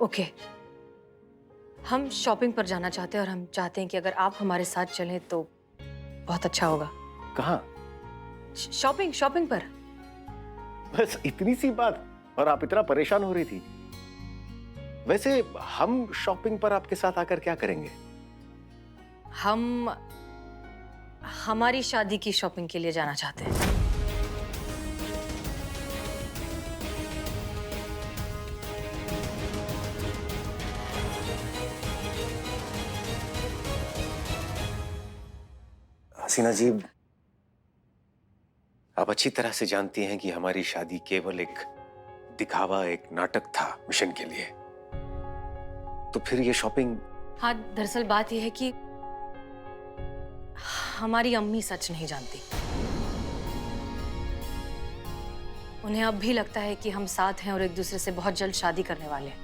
Okay, हम shopping पर जाना चाहते हैं और हम चाहते हैं कि अगर आप हमारे साथ चलें तो बहुत अच्छा होगा। कहाँ? शॉपिंग शॉपिंग पर। बस इतनी सी बात और आप इतना परेशान हो रही थी। वैसे हम शॉपिंग पर आपके साथ आकर क्या करेंगे? हम हमारी शादी की शॉपिंग के लिए जाना चाहते हैं। हसीना जी, आप अच्छी तरह से जानती हैं कि हमारी शादी केवल एक दिखावा, एक नाटक था मिशन के लिए। तो फिर ये शॉपिंग? हाँ, दरअसल बात यह है कि हमारी अम्मी सच नहीं जानती। उन्हें अब भी लगता है कि हम साथ हैं और एक दूसरे से बहुत जल्द शादी करने वाले हैं।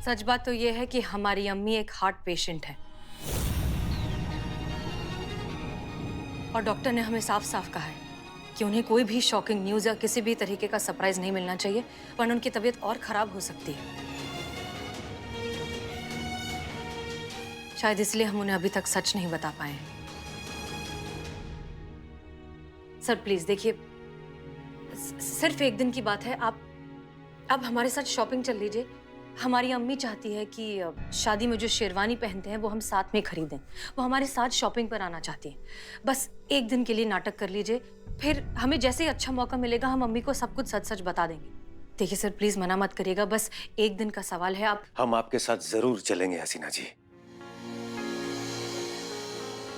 सच बात तो यह है कि हमारी अम्मी एक हार्ट पेशेंट है और डॉक्टर ने हमें साफ साफ कहा है कि उन्हें कोई भी शॉकिंग न्यूज या किसी भी तरीके का सरप्राइज नहीं मिलना चाहिए, वरना उनकी तबीयत और खराब हो सकती है। शायद इसलिए हम उन्हें अभी तक सच नहीं बता पाए हैं। सर प्लीज देखिए, सिर्फ एक दिन की बात है, आप अब हमारे साथ शॉपिंग चल लीजिए। हमारी अम्मी चाहती है कि शादी में जो शेरवानी पहनते हैं वो हम साथ में खरीदें। वो हमारे साथ शॉपिंग पर आना चाहती है। बस एक दिन के लिए नाटक कर लीजिए, फिर हमें जैसे ही अच्छा मौका मिलेगा हम अम्मी को सब कुछ सच सच बता देंगे। देखिए सर प्लीज मना मत करिएगा, बस एक दिन का सवाल है। आप हम आपके साथ जरूर चलेंगे हसीना जी।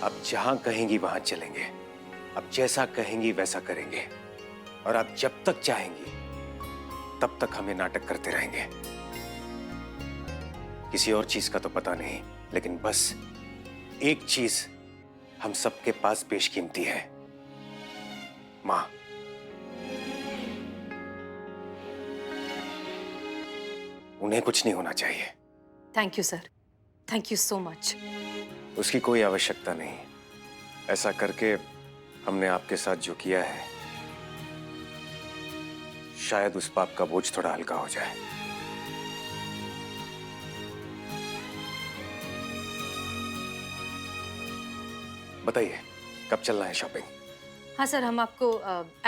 आप जहां कहेंगी वहां चलेंगे, आप जैसा कहेंगी वैसा करेंगे, और आप जब तक चाहेंगी तब तक हमें नाटक करते रहेंगे। किसी और चीज का तो पता नहीं, लेकिन बस एक चीज हम सबके पास बेशकीमती है, मां। उन्हें कुछ नहीं होना चाहिए। Thank you sir, thank you so much. उसकी कोई आवश्यकता नहीं। ऐसा करके हमने आपके साथ जो किया है, शायद उस पाप का बोझ थोड़ा हल्का हो जाए। बताइए, कब चलना है शॉपिंग? हाँ सर, हम आपको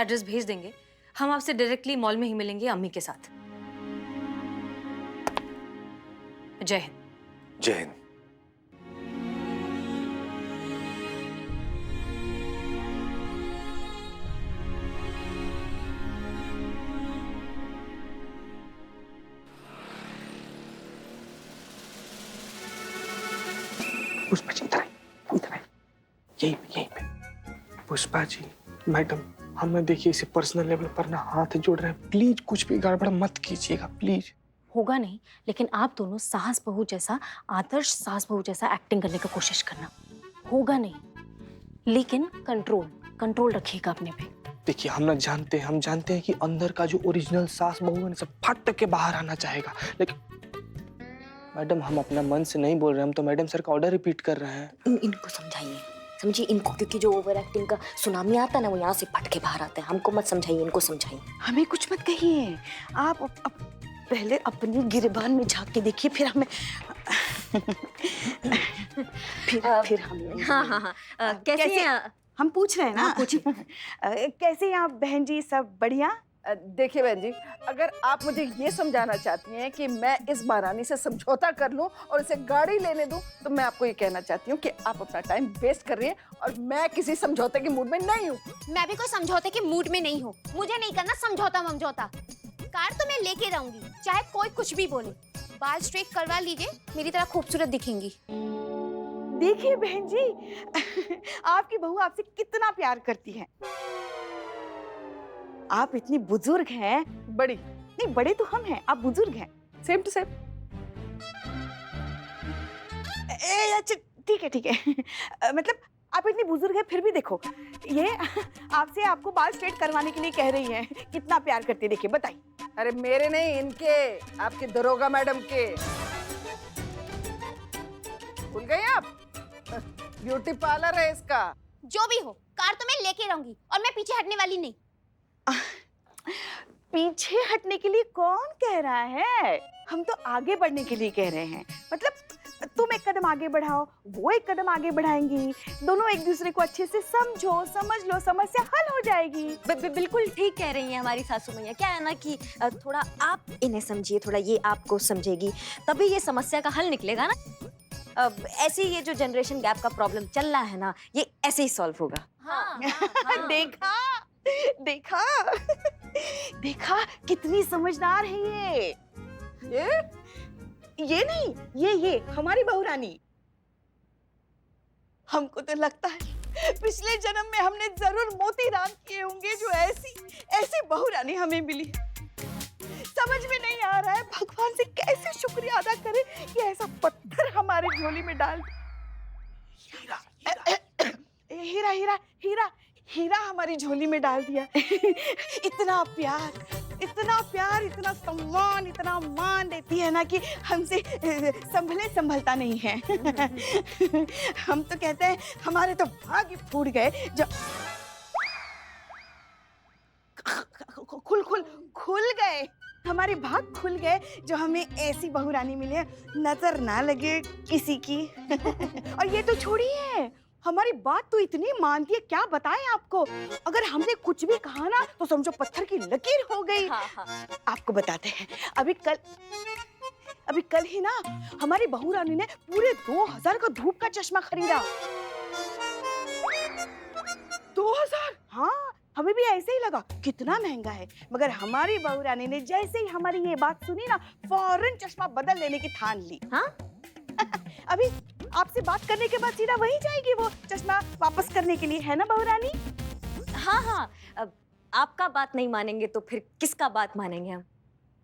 एड्रेस भेज देंगे। हम आपसे डायरेक्टली मॉल में ही मिलेंगे अम्मी के साथ। जय हिंद। जय हिंद। पुष्पा जी इधर आइए, यहीं पे। पुष्पा जी, मैडम, हमें देखिए इसे पर्सनल लेवल पर ना हाथ जोड़ रहे हैं। प्लीज कुछ भी गड़बड़ मत कीजिएगा, प्लीज। होगा नहीं, लेकिन आप दोनों सास बहू जैसा, आदर्श सास बहू जैसा एक्टिंग करने की कोशिश करना। होगा नहीं, लेकिन कंट्रोल रखिएगा अपने पे। देखिए हम जानते हैं कि अंदर का जो ओरिजिनल सास बहू है सब फट के बाहर आना चाहेगा, लेकिन मैडम हम अपना मन से नहीं बोल रहे, हम तो मैडम सर का ऑर्डर रिपीट कर रहे हैं। इनको समझाइए, समझिए इनको, क्योंकि जो ओवर एक्टिंग का सुनामी आता है ना वो यहाँ से फट के बाहर आता है। हमको मत समझाइए, इनको समझाइए। हमें कुछ मत कहिए, आप पहले अपनी गिरबान में झांक के देखिए, फिर हमें फिर हम। हाँ, कैसे हम पूछ रहे हैं ना? पूछिए। कैसे हैं आप बहन जी, सब बढ़िया? देखिए बहन जी, अगर आप मुझे ये समझाना चाहती हैं कि मैं इस महारानी से समझौता कर लूं और इसे गाड़ी लेने दूं, तो मैं आपको ये कहना चाहती हूँ कि आप अपना टाइम वेस्ट कर रही हैं और मैं किसी समझौते के मूड में नहीं हूँ। मैं भी कोई समझौते के मूड में नहीं हूँ। मुझे नहीं करना समझौता। कार तो मैं लेके रहूंगी, चाहे कोई कुछ भी बोले। बाल स्ट्रेट करवा लीजिए, मेरी तरह खूबसूरत दिखेंगी। देखिए बहन जी, आपकी बहू आपसे कितना प्यार करती है। आप इतनी बुजुर्ग हैं। बड़ी नहीं, बड़े तो हम हैं, आप बुजुर्ग हैं। Same to same. अच्छा ठीक है। मतलब आप इतनी बुजुर्ग हैं फिर भी देखो, ये आपसे आपको बाल स्ट्रेट करवाने के लिए कह रही हैं। कितना प्यार करती है, देखिए बताइए। अरे मेरे नहीं, इनके, आपके दरोगा मैडम के। भूल गई आप? ब्यूटी पार्लर है इसका। जो भी हो, कार तो मैं लेके रहूंगी और मैं पीछे हटने वाली नहीं। पीछे हटने के लिए कौन कह रहा है? हम तो आगे बढ़ने के लिए कह रहे हैं। मतलब तुम एक कदम आगे बढ़ाओ, वो एक कदम आगे बढ़ाएंगी, दोनों एक दूसरे को अच्छे से समझो, समझ लो, समस्या हल हो जाएगी। बिल्कुल ठीक कह रही हैं हमारी सासू मैया। क्या है ना कि थोड़ा आप इन्हें समझिए, थोड़ा ये आपको समझेगी, तभी ये समस्या का हल निकलेगा ना। ऐसे ये जो जनरेशन गैप का प्रॉब्लम चल रहा है ना, ये ऐसे ही सॉल्व होगा। हाँ। देखा देखा देखा कितनी समझदार है ये नहीं, ये हमारी बहू रानी। हमको तो लगता है पिछले जन्म में हमने जरूर मोती दान किए होंगे जो ऐसी बहू रानी हमें मिली। समझ में नहीं आ रहा है भगवान से कैसे शुक्रिया अदा करें कि ऐसा पत्थर हमारे झोली में डाल। हीरा हीरा हीरा हीरा हमारी झोली में डाल दिया। इतना प्यार, इतना सम्मान, इतना मान देती है ना कि हमसे संभलता नहीं है। हम तो कहते हैं हमारे तो भाग्य फूट गए जो खुल गए, हमारे भाग खुल गए जो हमें ऐसी बहू रानी मिली है, नजर ना लगे किसी की। और ये तो छोड़िए, हमारी बात तो इतनी मानती है, क्या बताएं आपको। अगर हमने कुछ भी कहा ना तो समझो पत्थर की लकीर हो गई। हाँ। आपको बताते हैं, अभी कल ही ना हमारी बहू रानी ने पूरे 2000 का धूप का चश्मा खरीदा। 2000? हाँ, हमें भी ऐसे ही लगा कितना महंगा है, मगर हमारी बहू रानी ने जैसे ही हमारी ये बात सुनी ना, फौरन चश्मा बदल लेने की ठान ली। हाँ? अभी आपसे बात करने के बाद सीधा वहीं जाएगी वो चश्मा वापस करने के लिए, है ना बहू रानी? हाँ। अब आपका बात नहीं मानेंगे तो फिर किसका बात मानेंगे हम?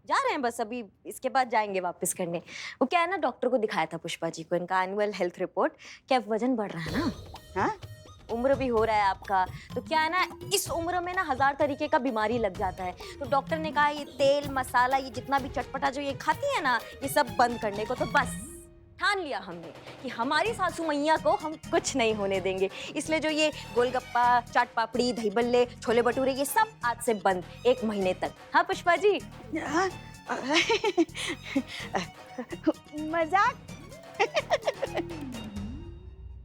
जा रहे हैं बस, अभी इसके बाद जाएंगे वापस करने। वो क्या है ना, डॉक्टर को दिखाया था पुष्पा जी को, इनका एनुअल हेल्थ रिपोर्ट। क्या वजन बढ़ रहा है ना? हाँ? उम्र भी हो रहा है आपका, तो क्या है ना, इस उम्र में ना 1000 तरीके का बीमारी लग जाता है। तो डॉक्टर ने कहा ये तेल मसाला, ये जितना भी चटपटा जो ये खाती है ना, ये सब बंद करने को। तो बस ठान लिया हमने कि हमारी सासू मैया को हम कुछ नहीं होने देंगे। इसलिए जो ये गोलगप्पा, चाट पापड़ी, दही बल्ले, छोले भटूरे, ये सब आज से बंद 1 महीने तक। हाँ पुष्पा जी? हाँ?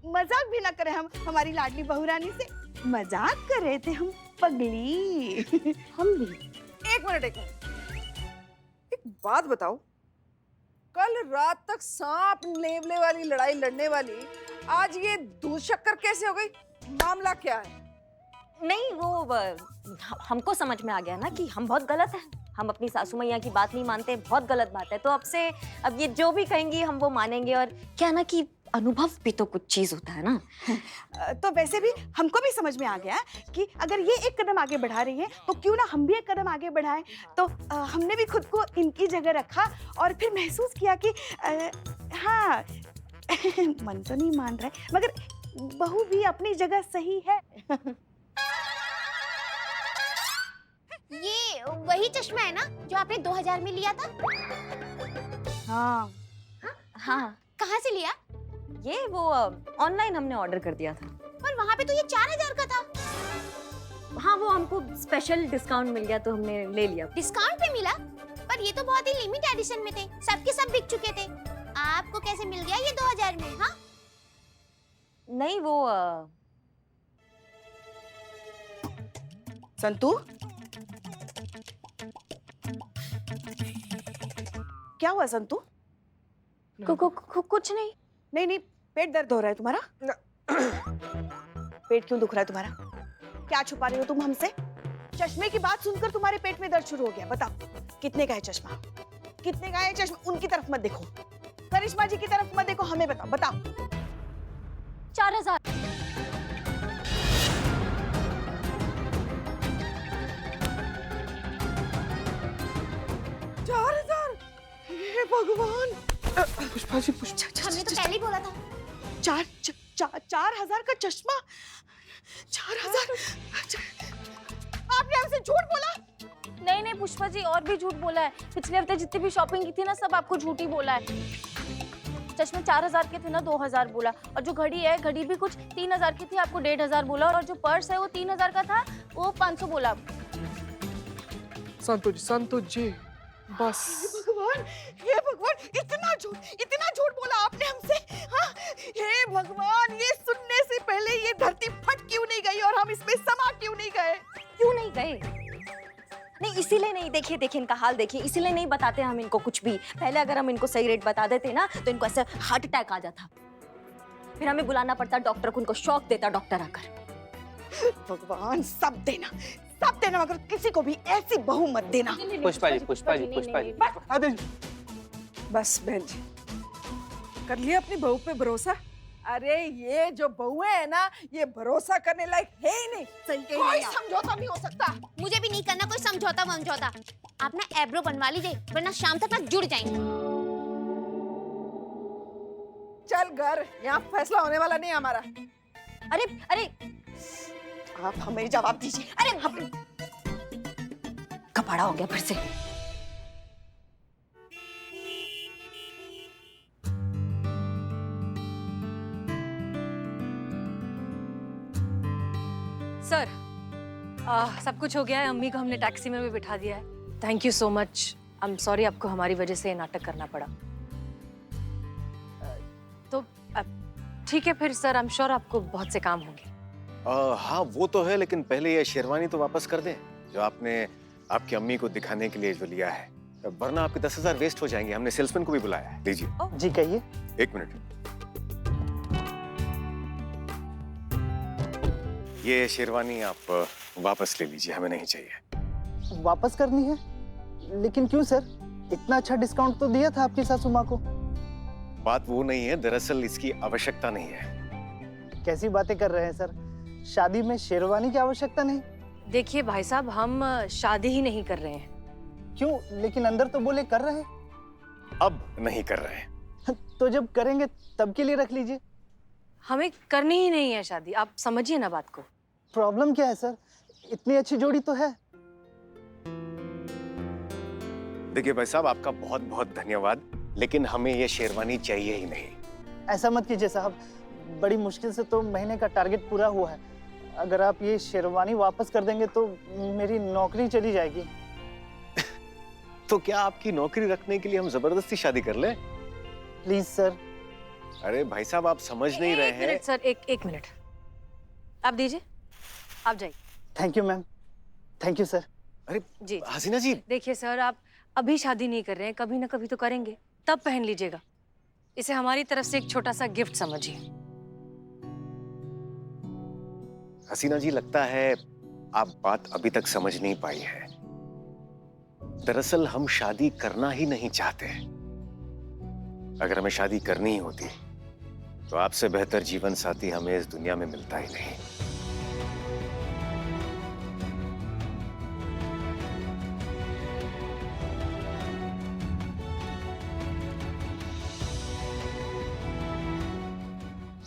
मजाक भी ना करें हम हमारी लाडली बहू रानी से, मजाक कर रहे थे हम पगली। हम भी। एक मिनट एक बात बताओ, कल रात तक सांप नेवले वाली लड़ाई लड़ने वाली आज ये दूध शक्कर कैसे हो गई? मामला क्या है? नहीं, वो हमको समझ में आ गया ना कि हम बहुत गलत हैं। हम अपनी सासू मैया की बात नहीं मानते, बहुत गलत बात है। तो अब ये जो भी कहेंगी हम वो मानेंगे। और क्या ना कि अनुभव भी तो कुछ चीज होता है ना। तो वैसे भी हमको भी समझ में आ गया कि अगर ये एक कदम आगे बढ़ा रही है तो क्यों ना हम भी एक कदम आगे बढ़ाएं। तो हमने भी खुद को इनकी जगह रखा और फिर महसूस किया कि हाँ, मन तो नहीं मान रहा है मगर बहू भी अपनी जगह सही है। ये वही चश्मा है ना जो आपने 2000 में लिया था? हाँ। हाँ। कहाँ से लिया? ये वो ऑनलाइन हमने ऑर्डर कर दिया था। पर वहाँ पे तो ये 4000 का था। हाँ, वो हमको स्पेशल डिस्काउंट मिल गया तो हमने ले लिया। डिस्काउंट पे मिला? पर ये तो बहुत ही लिमिट एडिशन में थे, सबके सब बिक चुके थे। आपको कैसे मिल गया ये 2000 में? हाँ? नहीं, वो संतू, क्या हुआ संतू? कुछ नहीं। नहीं, पेट दर्द हो रहा है तुम्हारा? पेट क्यों दुख रहा है तुम्हारा? क्या छुपा रही हो तुम हमसे? चश्मे की बात सुनकर तुम्हारे पेट में दर्द शुरू हो गया। बताओ कितने का है चश्मा? कितने का है चश्मा? उनकी तरफ मत देखो, करिश्मा जी की तरफ मत देखो, हमें बताओ। 4000। हे भगवान! पुष्पा जी, पुष्पा। हमने तो पहले ही बोला था। 4000 का चश्मा? 4000? आपने हमसे झूठ बोला? नहीं पुष्पा जी, और भी झूठ बोला है। पिछले हफ्ते जितनी भी शॉपिंग की थी ना, सब आपको झूठ ही बोला है। चश्मे 4000 के थे ना, 2000 बोला। और जो घड़ी है, घड़ी भी कुछ 3000 की थी, आपको 1500 बोला। और जो पर्स है वो 3000 का था, वो 500 बोला। संतोष जी बस। हे भगवान, इतना झूठ बोला आपने हमसे। हाँ, हे भगवान, ये सुनने से पहले ये धरती फट क्यों नहीं गई और हम इसमें समा क्यों नहीं गए? क्यों नहीं गए? नहीं इसीलिए नहीं, देखिए देखिए इनका हाल देखिए, इसीलिए नहीं बताते हम इनको कुछ भी। पहले अगर हम इनको सही रेट बता देते ना तो इनको ऐसे हार्ट अटैक आ जाता, फिर हमें बुलाना पड़ता डॉक्टर को, उनको शॉक देता डॉक्टर आकर। भगवान, सब देना मगर किसी को भी ऐसी बहू मत देना। पुष्पा जी। बस बहन जी, कर लिया अपनी बहू पे भरोसा। अरे ये जो बहुएं है ना, ये भरोसा करने लायक है ही नहीं। सही कही कोई नहीं आप। समझौता नहीं हो सकता। मुझे भी नहीं करना कोई समझौता वमझौता। आप ना एब्रो बनवा लीजिए, वरना शाम तक ना जुड़ जाएंगे। चल घर, यहाँ फैसला होने वाला नहीं है हमारा। अरे आप हमें जवाब दीजिए। अरे कपड़ा हो गया फिर से। सर सब कुछ हो गया है, अम्मी को हमने टैक्सी में भी बिठा दिया है। Thank you so much. I am sorry आपको हमारी वजह से ये नाटक करना पड़ा। तो ठीक है फिर सर, आई एम श्योर आपको बहुत से काम होंगे। हाँ वो तो है, लेकिन पहले ये शेरवानी तो वापस कर दें जो आपने आपकी अम्मी को दिखाने के लिए जो लिया है, वरना आपके 10,000 वेस्ट हो जाएंगे। हमने सेल्समैन को भी बुलाया है। लीजिए। जी कहिए। 1 मिनट। ये शेरवानी आप वापस ले लीजिए, हमें नहीं चाहिए। वापस करनी है? लेकिन क्यों सर? इतना अच्छा डिस्काउंट तो दिया था आपकी सासू माँ को। बात वो नहीं है, दरअसल इसकी आवश्यकता नहीं है। कैसी बातें कर रहे हैं सर? शादी में शेरवानी की आवश्यकता नहीं? देखिए भाई साहब, हम शादी ही नहीं कर रहे हैं। क्यों? लेकिन अंदर तो बोले कर रहे हैं। अब नहीं कर रहे हैं। तो जब करेंगे तब के लिए रख लीजिए। हमें करनी ही नहीं है शादी, आप समझिए ना बात को। प्रॉब्लम क्या है सर? इतनी अच्छी जोड़ी तो है। देखिए भाई साहब, आपका बहुत बहुत धन्यवाद, लेकिन हमें ये शेरवानी चाहिए ही नहीं। ऐसा मत कीजिए साहब, बड़ी मुश्किल से तो महीने का टारगेट पूरा हुआ है। अगर आप ये शेरवानी वापस कर देंगे तो मेरी नौकरी चली जाएगी। तो क्या आपकी नौकरी रखने के लिए हम जबरदस्ती शादी कर लें? Please sir. अरे भाई साहब, आप समझ नहीं रहे एक हैं। मिनट सर, एक मिनट आप दीजिए, आप जाइए। Thank you ma'am. Thank you sir. अरे जी हसीना जी, देखिए सर, आप अभी शादी नहीं कर रहे हैं, कभी ना कभी तो करेंगे, तब पहन लीजिएगा। इसे हमारी तरफ से एक छोटा सा गिफ्ट समझिए। हसीना जी, लगता है आप बात अभी तक समझ नहीं पाई है। दरअसल हम शादी करना ही नहीं चाहते। अगर हमें शादी करनी ही होती तो आपसे बेहतर जीवन साथी हमें इस दुनिया में मिलता ही नहीं।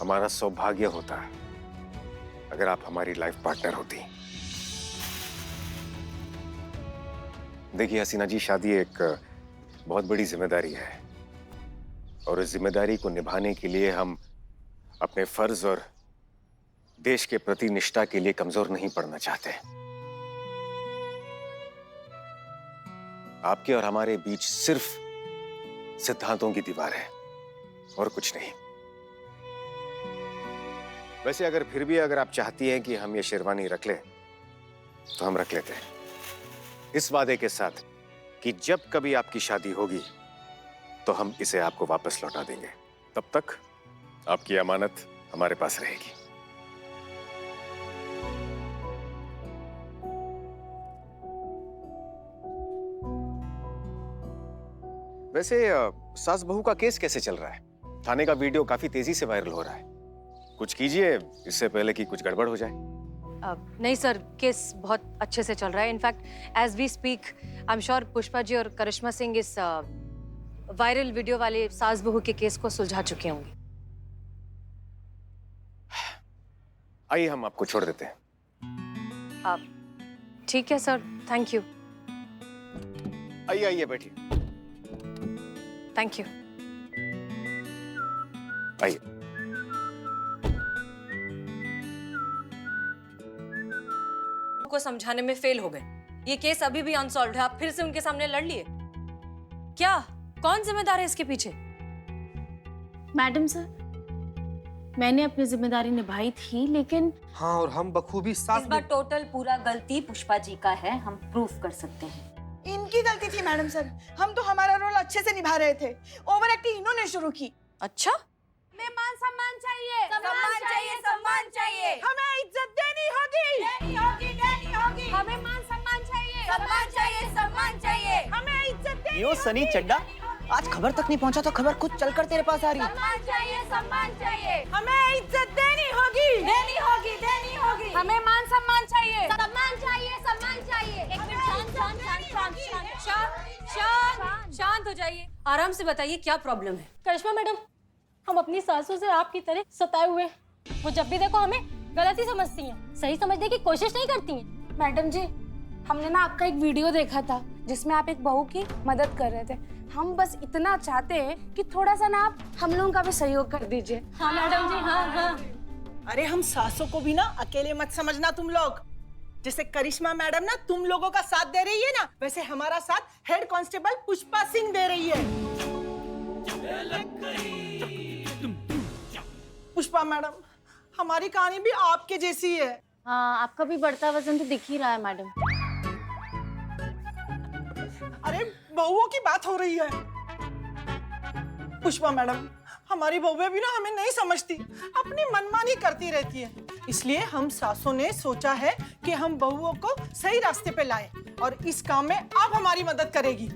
हमारा सौभाग्य होता अगर आप हमारी लाइफ पार्टनर होती। देखिए हसीना जी, शादी एक बहुत बड़ी जिम्मेदारी है और इस जिम्मेदारी को निभाने के लिए हम अपने फर्ज और देश के प्रति निष्ठा के लिए कमजोर नहीं पड़ना चाहते। आपके और हमारे बीच सिर्फ सिद्धांतों की दीवार है और कुछ नहीं। वैसे अगर फिर भी अगर आप चाहती हैं कि हम ये शेरवानी रख लें तो हम रख लेते हैं, इस वादे के साथ कि जब कभी आपकी शादी होगी तो हम इसे आपको वापस लौटा देंगे। तब तक आपकी अमानत हमारे पास रहेगी। वैसे सास बहू का केस कैसे चल रहा है? थाने का वीडियो काफी तेजी से वायरल हो रहा है। कुछ कीजिए इससे पहले कि कुछ गड़बड़ हो जाए। नहीं सर, केस बहुत अच्छे से चल रहा है। In fact as we speak I am sure Pushpa ji और करिश्मा सिंह इस वायरल वीडियो वाले सास बहू के केस को सुलझा चुके होंगे। आइए हम आपको छोड़ देते हैं। ठीक है सर, थैंक यू। आइए आइए बैठिए। Thank you. आइए। को समझाने में फेल हो गए, ये केस अभी भी अनसॉल्व्ड है, आप फिर से उनके सामने लड़ लिए क्या? कौन जिम्मेदार है इसके पीछे? मैडम सर, मैंने अपनी जिम्मेदारी निभाई थी, लेकिन हाँ, और हम बखूबी इस साथ बार टोटल पूरा गलती पुष्पा जी का है, हम प्रूफ कर सकते हैं। इनकी गलती थी मैडम सर, हम तो हमारा रोल अच्छे से निभा रहे थे, ओवर एक्टिंग इन्होंने शुरू की। अच्छा, हमें मान सम्मान चाहिए, सम्मान चाहिए, सम्मान चाहिए। हमें इज्जत देनी होगी, देनी होगी, देनी होगी। हमें मान सम्मान चाहिए, सम्मान चाहिए, सम्मान चाहिए। हमें इज्जत देनी यो सनी चड्डा, आज खबर तक नहीं पहुंचा तो खबर खुद चलकर तेरे पास आ रही है। सम्मान चाहिए, सम्मान चाहिए। हमें इज्जत देनी होगी, देनी होगी, देनी होगी। हमें मान सम्मान चाहिए, सम्मान चाहिए, सम्मान चाहिए। एक मिनट, शांत शांत शांत शांत शांत शांत शांत हो जाइए, आराम से बताइए क्या प्रॉब्लम है। करिश्मा मैडम, हम अपनी सासों से आपकी तरह सताए हुए हैं। वो जब भी देखो हमें गलत ही समझती हैं, सही समझने की कोशिश नहीं करती हैं। मैडम जी, हमने ना आपका एक वीडियो देखा था जिसमें आप एक बहू की मदद कर रहे थे। हम बस इतना चाहते हैं कि थोड़ा सा ना आप हम लोगों का भी सहयोग कर दीजिए। हाँ मैडम जी, हाँ हाँ। अरे हम सासों को भी ना अकेले मत समझना तुम लोग। जैसे करिश्मा मैडम ना तुम लोगों का साथ दे रही है ना, वैसे हमारा साथ हेड कांस्टेबल पुष्पा सिंह दे रही है। पुष्पा मैडम, हमारी कहानी भी आपके जैसी है। हाँ, आपका भी बढ़ता वजन तो दिख ही रहा है मैडम। अरे बहुओं की बात हो रही है। पुष्पा मैडम, हमारी बहुएं भी ना हमें नहीं समझती, अपनी मनमानी करती रहती है। इसलिए हम सासों ने सोचा है कि हम बहुओं को सही रास्ते पे लाएं और इस काम में आप हमारी मदद करेगी।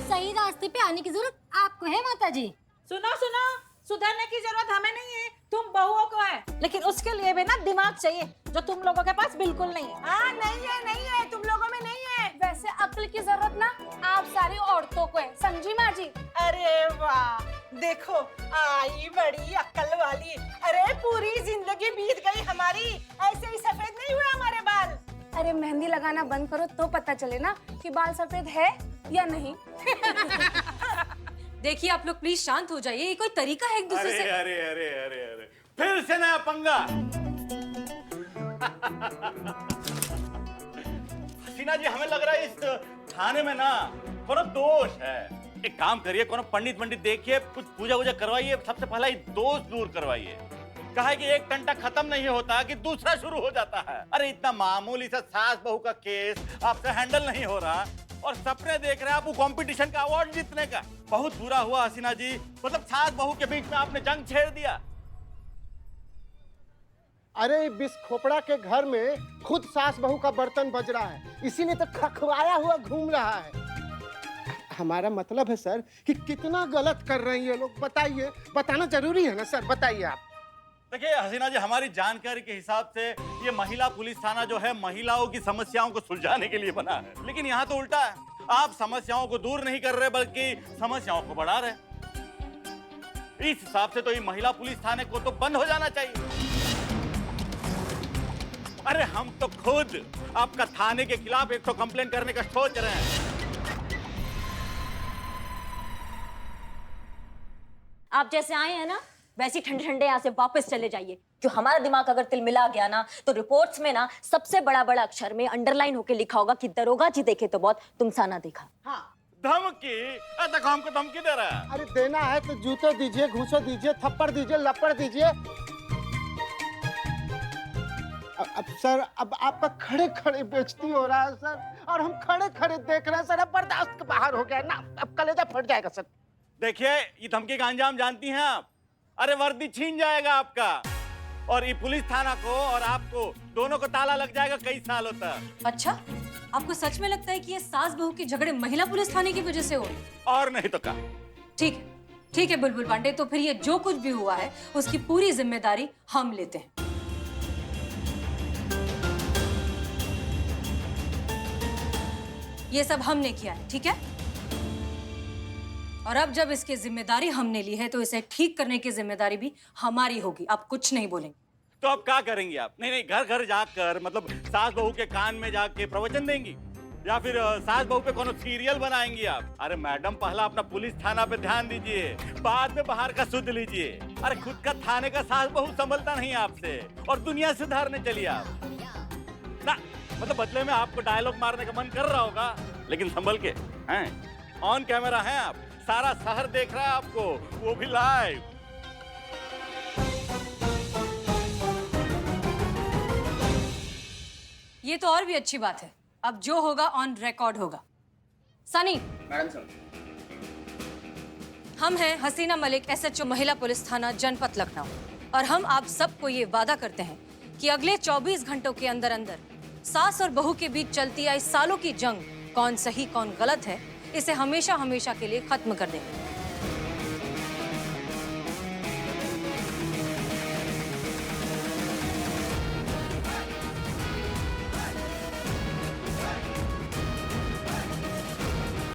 सही रास्ते पे आने की जरूरत आपको है माता जी। सुनो सुनो, सुधरने की जरूरत हमें नहीं है, तुम बहुओं को है, लेकिन उसके लिए भी ना दिमाग चाहिए जो तुम लोगों के पास बिल्कुल नहीं है। हाँ, नहीं है, तुम लोगों में नहीं है। वैसे अक्ल की जरूरत ना आप सारी औरतों को है, समझी माँ जी? अरे वाह, देखो आई बड़ी अक्ल वाली। अरे पूरी जिंदगी बीत गई हमारी, ऐसे ही सफेद नहीं हुए हमारे बाल। अरे मेहंदी लगाना बंद करो तो पता चले ना कि बाल सफेद है या नहीं। देखिए आप लोग प्लीज शांत हो जाइए, ये कोई तरीका है एक दूसरे से? अरे अरे अरे अरे फिर से नया पंगा। हसीना जी, हमें लग रहा है इस थाने में ना कोनो दोष है। एक काम करिए, कोनो पंडित देखिए, कुछ पूजा वूजा करवाइए, सबसे पहला ये दोष दूर करवाइए। कहा है कि एक टंटा खत्म नहीं होता कि दूसरा शुरू हो जाता है। अरे इतना मामूली सा सास बहू का केस आपसे हैंडल नहीं हो रहा और सपने देख रहे हैं आप वो कंपटीशन का अवार्ड जीतने का। बहुत बुरा हुआ हसीना जी, मतलब सास बहू के बीच में आपने जंग छेड़ दिया। अरे बिस खोपड़ा के घर में खुद सास बहू का बर्तन बज रहा है, इसीलिए तो खखवाया हुआ घूम रहा है। हमारा मतलब है सर कि कितना गलत कर रही है लोग, बताइए, बताना जरूरी है ना सर, बताइए आप। देखिए हसीना जी, हमारी जानकारी के हिसाब से ये महिला पुलिस थाना जो है महिलाओं की समस्याओं को सुलझाने के लिए बना है, लेकिन यहाँ तो उल्टा है। आप समस्याओं को दूर नहीं कर रहे बल्कि समस्याओं को बढ़ा रहे। इस हिसाब से तो ये महिला पुलिस थाने को तो बंद हो जाना चाहिए। अरे हम तो खुद आपका थाने के खिलाफ 100 कंप्लेंट करने का सोच रहे हैं। आप जैसे आए हैं ना, वैसे ठंडे ठंडे यहाँ से वापस चले जाइए। क्यों हमारा दिमाग अगर तिलमिला गया ना तो रिपोर्ट्स में ना सबसे बड़ा बड़ा अक्षर में अंडरलाइन होके लिखा होगा कि दरोगा जी देखे तो बहुत, तुम सा ना देखा। हाँ, धमकी? देखो हमको धमकी दे रहा है। अरे देना है तो जूते दीजिए, घूंसे दीजिए, थप्पड़ दीजिए, लपड़ दीजिए। अब सर, अब आपका खड़े खड़े बेइज्जती हो रहा है सर, और हम खड़े खड़े देख रहे हैं सर। अब बर्दाश्त के बाहर हो गया ना, अब कलेजा फट जाएगा सर। देखिए ये धमकी का अंजाम जानती हैं आप? अरे वर्दी छीन जाएगा आपका, और ये पुलिस थाना को और आपको दोनों को ताला लग जाएगा कई सालों तक। अच्छा, आपको सच में लगता है कि ये सास बहू के झगड़े महिला पुलिस थाने की वजह से हो? और नहीं तो क्या। ठीक है बुलबुल पांडे, तो फिर ये जो कुछ भी हुआ है उसकी पूरी जिम्मेदारी हम लेते हैं। ये सब हमने किया है, ठीक है? और अब जब इसकी जिम्मेदारी हमने ली है तो इसे ठीक करने की जिम्मेदारी भी हमारी होगी। आप कुछ नहीं बोलेंगे तो अब क्या करेंगी आप? नहीं, घर घर जाकर, मतलब सास बहू के कान में जाके प्रवचन देंगी या फिर सास बहू पे कोनो सीरियल बनाएंगी आप? अरे मैडम, पहला अपना पुलिस थाना पे ध्यान दीजिए, बाद में बाहर का सुध लीजिए। अरे खुद का थाने का सास बहू संभलता नहीं आपसे और दुनिया सुधारने चलिए आप ना। मतलब बदले में आपको डायलॉग मारने का मन कर रहा होगा, लेकिन संभल के हैं। ऑन कैमरा हैं आप, सारा शहर देख रहा है आपको, वो भी लाइव। ये तो और भी अच्छी बात है, अब जो होगा ऑन रिकॉर्ड होगा। सनी मैडम सर, हम हैं हसीना मलिक, SHO महिला पुलिस थाना जनपद लखनऊ, और हम आप सबको ये वादा करते हैं कि अगले 24 घंटों के अंदर अंदर सास और बहू के बीच चलती आई सालों की जंग कौन सही कौन गलत है, इसे हमेशा हमेशा के लिए खत्म कर देंगे।